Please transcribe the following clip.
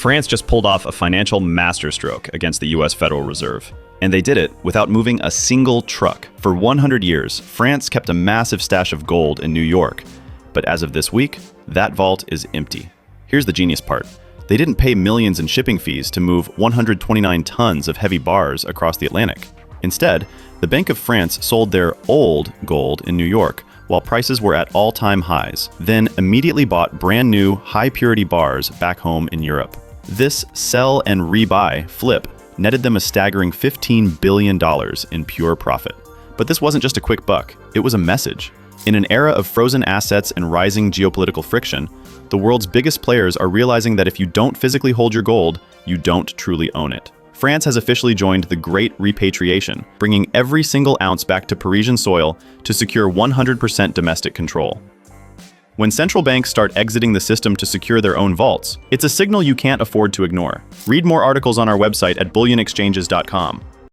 France just pulled off a financial masterstroke against the US Federal Reserve. And they did it without moving a single truck. For 100 years, France kept a massive stash of gold in New York. But as of this week, that vault is empty. Here's the genius part. They didn't pay millions in shipping fees to move 129 tons of heavy bars across the Atlantic. Instead, the Bank of France sold their old gold in New York while prices were at all-time highs, then immediately bought brand new, high-purity bars back home in Europe. This sell and rebuy flip netted them a staggering $15 billion in pure profit. But this wasn't just a quick buck, it was a message. In an era of frozen assets and rising geopolitical friction, the world's biggest players are realizing that if you don't physically hold your gold, you don't truly own it. France has officially joined the Great Repatriation, bringing every single ounce back to Parisian soil to secure 100% domestic control. When central banks start exiting the system to secure their own vaults, it's a signal you can't afford to ignore. Read more articles on our website at bullionexchanges.com.